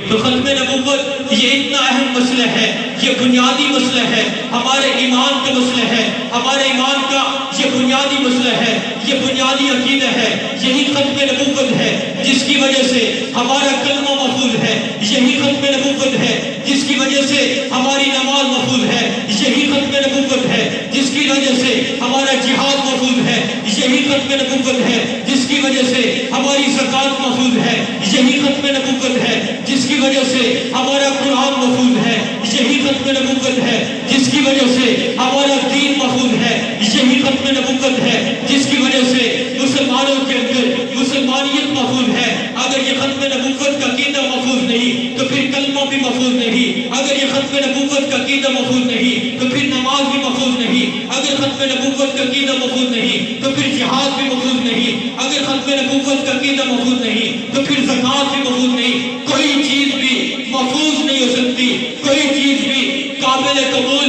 تو ختم نبوت یہ اتنا اہم مسئلہ ہے، یہ بنیادی مسئلہ ہے، ہمارے ایمان کا مسئلہ ہے، ہمارے ایمان کا یہ بنیادی مسئلہ ہے، یہ بنیادی عقیدہ ہے۔ یہی ختم نبوت ہے جس کی وجہ سے ہمارا کلمہ محفوظ ہے، یہی ختم نبوت ہے جس کی وجہ سے ہماری نماز محفوظ ہے، یہی ختم نبوت ہے جس کی وجہ سے ہمارا جہاد محفوظ ہے، یہی ختم نبوت ہے جس کی وجہ سے ہماری زکوٰۃ محفوظ ہے، یہی ختم نبوت ہے جس کی وجہ سے ہمارا قرآن محفوظ ہے، یہی ختم نبوت ہے جس کی وجہ سے ہمارا دین محفوظ ہے، یہی ختم نبوت ہے جس کی وجہ سے مسلمانوں کے اندر مسلمانیت محفوظ ہے۔ اگر یہ ختم نبوت کا عقیدہ محفوظ نہیں تو پھر کلمہ بھی محفوظ نہیں، اگر یہ ختم نبوت کا عقیدہ محفوظ نہیں تو پھر نماز بھی محفوظ نہیں، اگر ختم نبوت کا عقیدہ محفوظ نہیں تو پھر جہاد بھی محفوظ نہیں، اگر ختم نبوت کا عقیدہ محفوظ نہیں تو پھر زکوٰۃ بھی محفوظ نہیں۔ کوئی چیز بھی محفوظ نہیں ہو سکتی، کوئی چیز بھی قابل قبول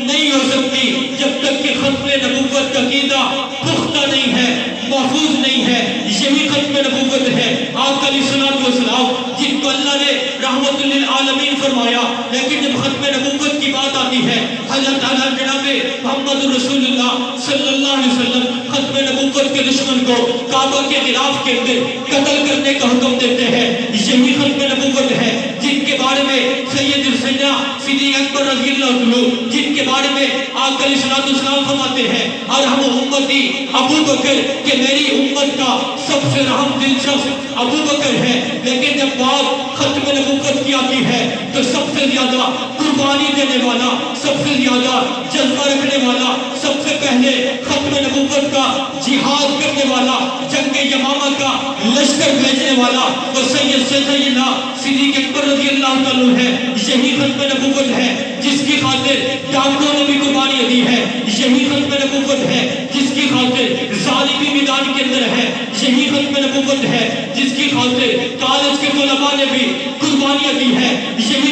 نہیں ہو سکتی جب تک کہ ختم نبوت کا عقیدہ پختہ نہیں ہے، محفوظ نہیں ہے۔ یہی ختم نبوت ہے۔ آقا علیہ الصلوۃ والسلام جن کو اللہ نے رحمت للعالمین فرمایا، لیکن جب ختم نبوت کی بات آتی ہے اللہ تعالیٰ جناب محمد رسول اللہ صلی اللہ علیہ وسلم ختم نبوت کے دشمن کو کعبہ کے غلاف کے اندر قتل کرنے کا حکم دیتے ہیں۔ یہی ختم نبوت ہے جن کے بارے میں سید السیدہ صدیق اکبر رضی اللہ عنہ جن کے بارے میں آقا علیہ الصلوۃ والسلام فرماتے ہیں اور ہم امتی ابو بکر کہ میری امت کا سب سے رحم دل شخص ابو بکر ہے، لیکن جب بات ختم نبوت کی آتی ہے تو سب سے زیادہ قربانی دینے والا، سب سے زیادہ جذبہ رکھنے والا، سب سے پہلے ختم نبوت کا جہاد کرنے والا، جنگ یمامہ کا لشکر بھیجنے والا وہ سیدنا صدیق اکبر رضی اللہ عنہ ہے۔ یہی ختم نبوت ہے جس کی خاطر ڈاکٹروں نے بھی قربانی دی ہے، یہی ختم نبوت ہے جس کی خاطر ظالم بھی میدان کے اندر ہے، یہی ختم نبوت ہے جس کی خاطر کالج کے طلباء نے بھی قربانیاں دی ہے، یہی